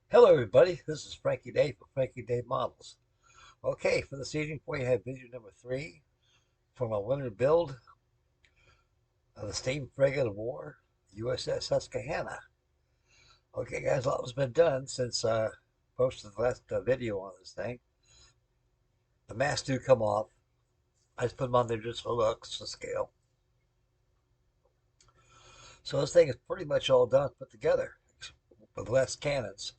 Hello, everybody. This is Frankie Day for Frankie Day Models. Okay, for this evening, we have video number 3 from a winter build of the Steam Frigate of War, USS Susquehanna. Okay, guys, a lot has been done since I posted the last video on this thing. The masts do come off. I just put them on there just for looks, to scale. So this thing is pretty much all done, put together, with less cannons.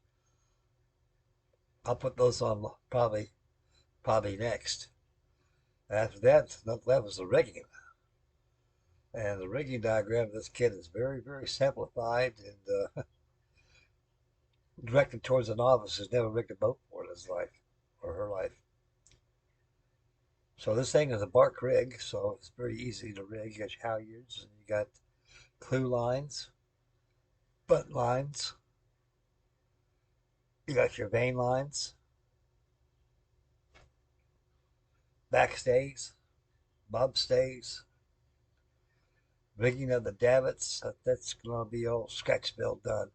I'll put those on probably next. After that, that was the rigging. And the rigging diagram of this kit is very simplified and directed towards a novice who's never rigged a boat before in his life or her life. So this thing is a bark rig, so it's very easy to rig. You got your halyards and you got clue lines, butt lines, you got your vane lines, backstays, bob stays, rigging of the davits. That's going to be all sketch build done.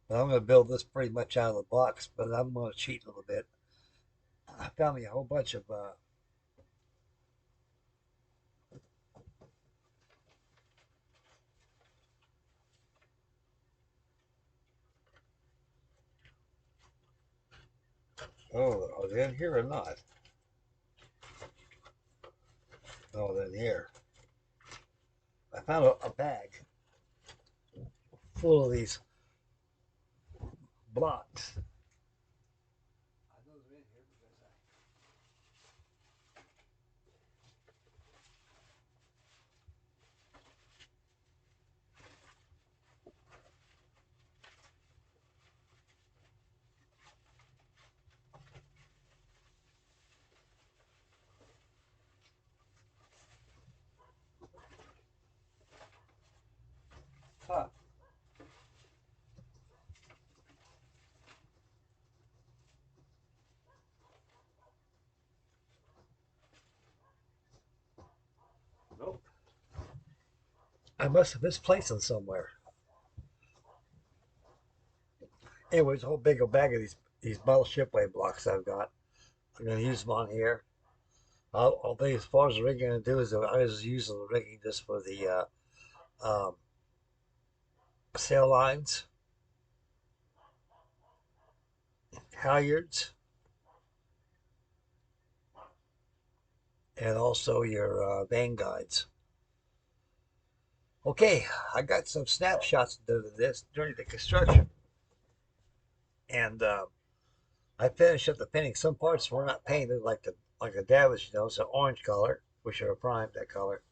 But I'm going to build this pretty much out of the box, but I'm going to cheat a little bit. I found me a whole bunch of are they in here or not? Oh, they're in here. I found a bag full of these blocks. I know they're in here because huh. Nope. I must have misplaced them somewhere. Anyways, a whole big old bag of these bottle shipway blocks I've got. I'm gonna use them on here. I'll think as far as the rigging I'm gonna do is I was using the rigging just for the sail lines, halyards, and also your vane guides. Okay, I got some snapshots of this during the construction, and I finished up the painting. Some parts were not painted like the davits, it's an orange color, which are primed that color.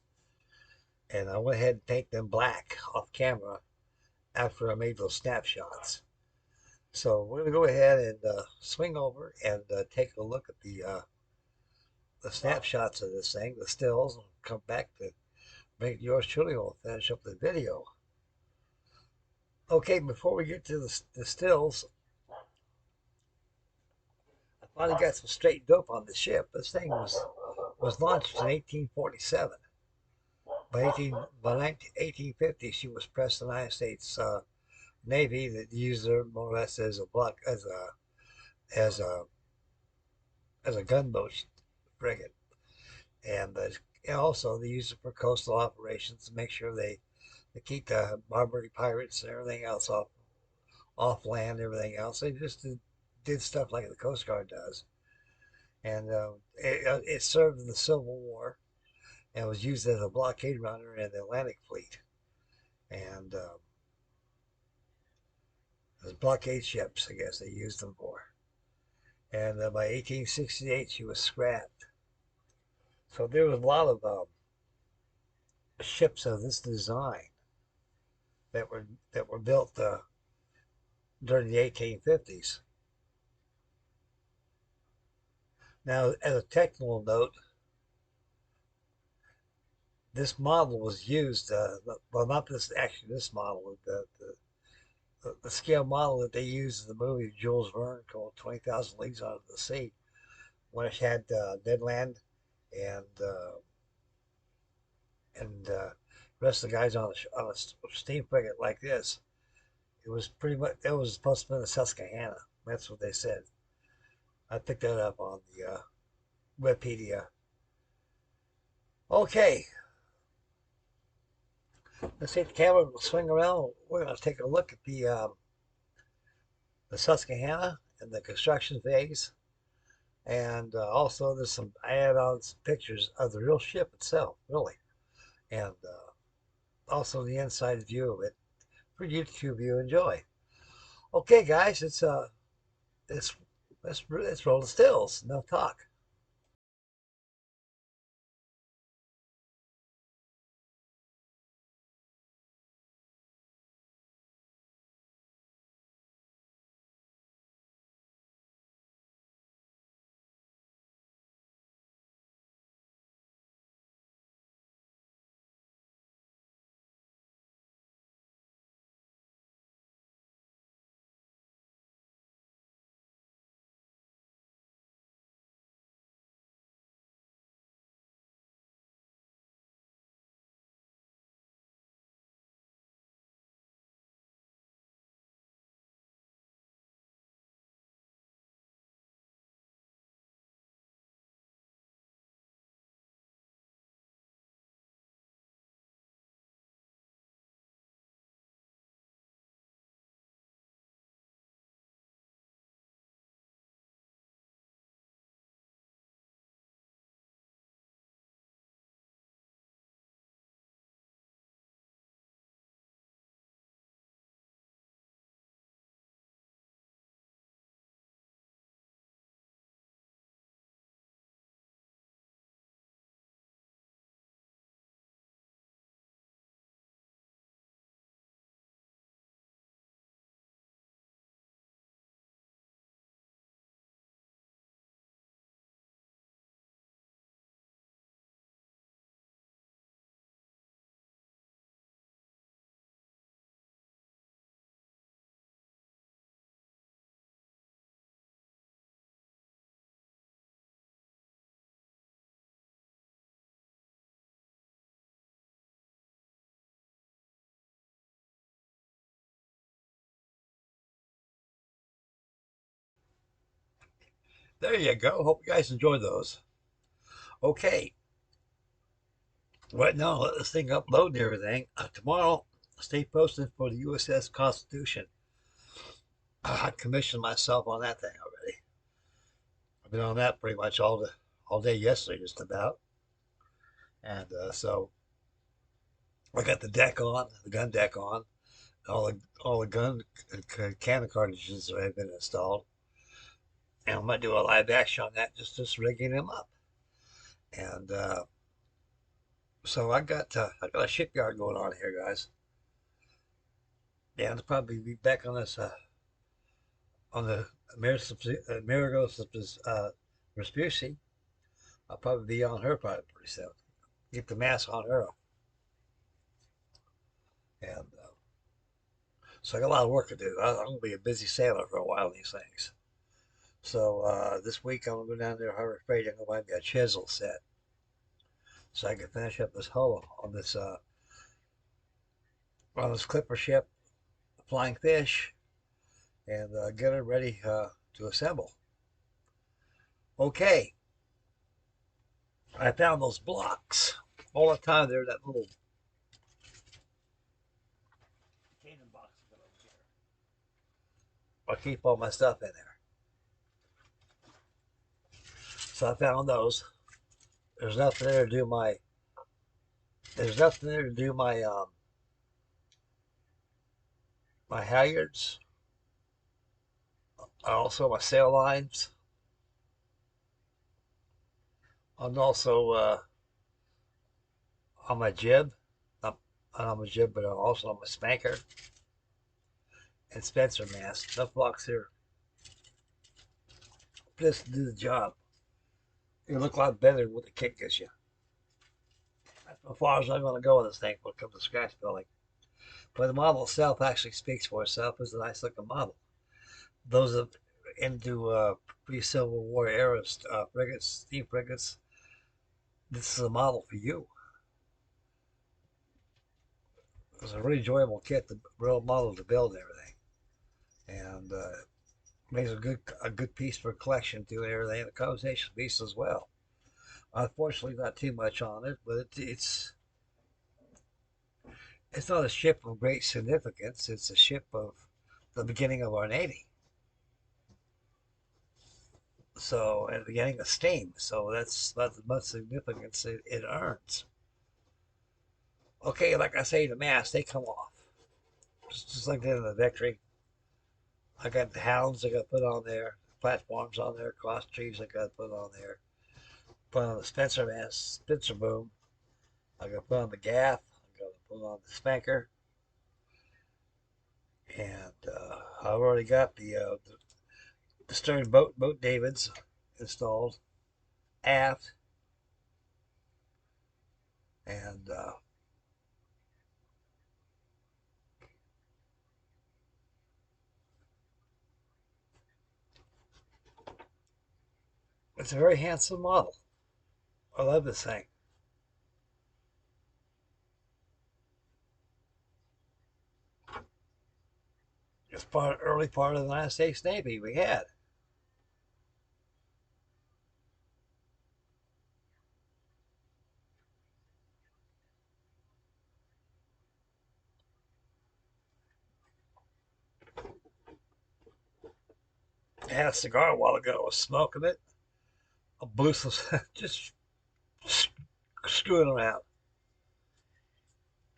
And I went ahead and painted them black off camera after I made those snapshots. So we're gonna go ahead and swing over and take a look at the snapshots of this thing, the stills, and come back to make yours truly will finish up the video. Okay, before we get to the stills, I finally got some straight dope on the ship. This thing was launched in 1847. By 1850, she was pressed in the United States Navy that used her more or less as a block as a as a gunboat frigate, and also they used it for coastal operations to make sure they keep the Barbary pirates and everything else off land, everything else. They just did stuff like the Coast Guard does, and it served in the Civil War and was used as a blockade runner in the Atlantic Fleet. And as blockade ships, I guess they used them for. And by 1868, she was scrapped. So there was a lot of ships of this design that were built during the 1850s. Now, as a technical note, this model was used. Well, not this model. The scale model that they used in the movie Jules Verne called 20,000 Leagues Under the Sea, when it had Ned Land and the rest of the guys on a steam frigate like this. It was pretty much, it was supposed to be the Susquehanna. That's what they said. I picked that up on the Wikipedia. Okay, let's see if the camera will swing around. We're going to take a look at the Susquehanna and the construction phase. And also, there's some add-ons pictures of the real ship itself, really. And also the inside view of it for you to enjoy. Okay, guys, it's let's roll the stills. No talk. There you go. Hope you guys enjoyed those. Okay, right now let this thing upload and everything. Tomorrow, stay posted for the USS Constitution. I commissioned myself on that thing already. I've been on that pretty much all day yesterday, just about. And so I got the deck on, the gun deck on, all the gun cannon cartridges that have been installed, and I'm gonna do a live action on that, just rigging them up. And so I got a shipyard going on here, guys. Yeah, I'll probably be back on this on the Amerigo Vespucci. I'll probably be on her probably pretty soon. Get the mask on her, and so I got a lot of work to do. I'm gonna be a busy sailor for a while on these things. So this week I'm gonna go down there to Harbor Freight and go buy me a chisel set so I can finish up this hull on this clipper ship, Flying Fish, and get it ready to assemble. Okay, I found those blocks all the time. They're that little cannon box over here. I keep all my stuff in there. So I found those. There's nothing there to do my. There's nothing there to do my halyards. Also my sail lines. And also on my jib. Not on my jib, but also on my spanker and Spencer mast. Enough blocks here just to do the job. It'll look a lot better than what the kit gives you. That's as far as I'm going to go with this thing when it comes to scratch building. But the model itself actually speaks for itself. It's a nice looking model. Those of into pre-Civil War era frigates, steam frigates, this is a model for you. It's a really enjoyable kit, the real model to build and everything. and makes a good piece for collection too, and everything. The conversation piece as well. Unfortunately, not too much on it, but it's not a ship of great significance. It's a ship of the beginning of our navy. So, at the beginning of steam. So that's about the much significance it earns. Okay, like I say, the masts they come off just like that in the Victory. I got the hounds I got to put on there, platforms on there, cross trees I got to put on there. Put on the Spencer mast, Spencer boom. I got to put on the gaff. I got to put on the spanker, and I've already got the stern boat davits installed aft, and it's a very handsome model. I love this thing. It's early part of the United States Navy we had. I had a cigar a while ago. I was smoking it. A blue just screwing around.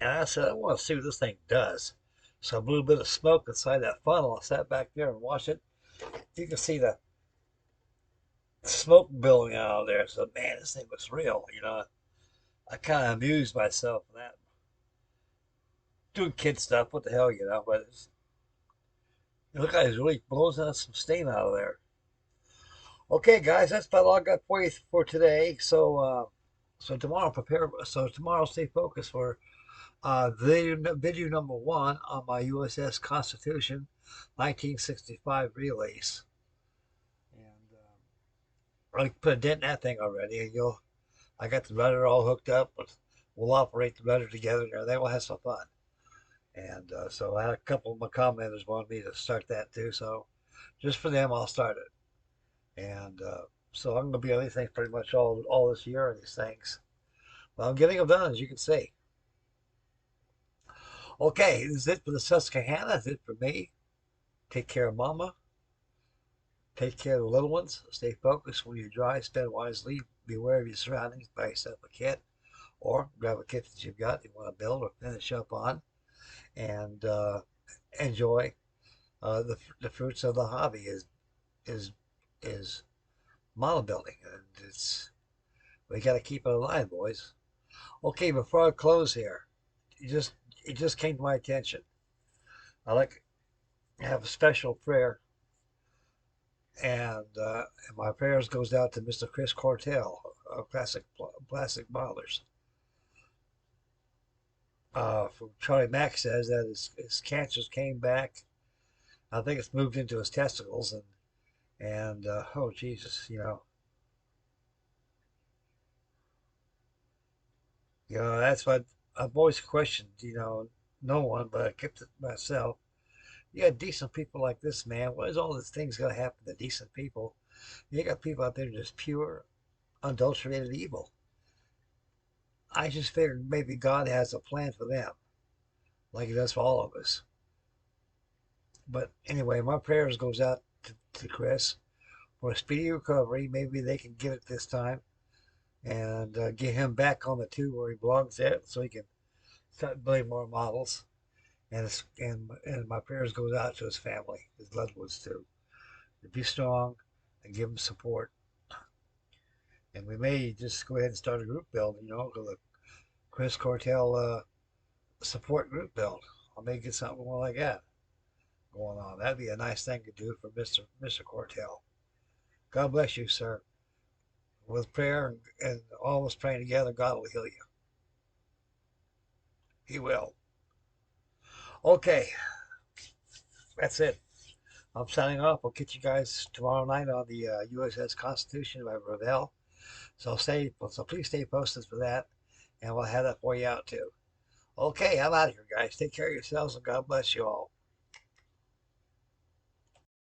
And I said, I want to see what this thing does. So I blew a bit of smoke inside that funnel. I sat back there and watched it. You can see the smoke billowing out of there. So, man, this thing looks real. I kind of amused myself with that. Doing kid stuff, what the hell, But look like it's really blows out some steam out of there. Okay, guys, that's about all I got for you for today. So tomorrow prepare. So tomorrow, stay focused for video number one on my USS Constitution 1965 release. And I put a dent in that thing already, and I got the rudder all hooked up. But we'll operate the rudder together, and then we'll have some fun. And so I had a couple of my commenters wanted me to start that too. So just for them, I'll start it. And so I'm going to be on these things pretty much all this year on these things. Well, I'm getting them done, as you can see. Okay, this is it for the Susquehanna. That's it for me. Take care of Mama. Take care of the little ones. Stay focused when you drive. Spend wisely. Beware of your surroundings. Buy yourself a kit, or grab a kit that you've got you want to build or finish up on, and enjoy the fruits of the hobby. Is is model building, and we got to keep it alive, boys. Okay, before I close here, it just came to my attention. I like to have a special prayer, and my prayers goes out to Mr. Chris Cortell of Classic Bottlers. From Charlie Mack says that his cancers came back. I think it's moved into his testicles, and oh Jesus, that's what I've always questioned. No one, but I kept it myself. You got decent people like this, man. What is all these things going to happen to decent people? You got people out there just pure, unadulterated evil. I just figured maybe God has a plan for them, like He does for all of us. But anyway, my prayers goes out to Chris for a speedy recovery. Maybe they can get it this time and get him back on the tube where he belongs at, so he can start building more models. And my prayers goes out to his family, his loved ones too. To be strong and give him support. And we may just go ahead and start a group build, the Chris Cortell support group build. I may get something more like that going on. That'd be a nice thing to do for Mr. Cortell. God bless you, sir. With prayer and all of us praying together, God will heal you. He will. Okay, that's it. I'm signing off. I'll catch you guys tomorrow night on the USS Constitution by Ravel. So please stay posted for that, and we'll have that for you out too. Okay, I'm out of here, guys. Take care of yourselves, and God bless you all.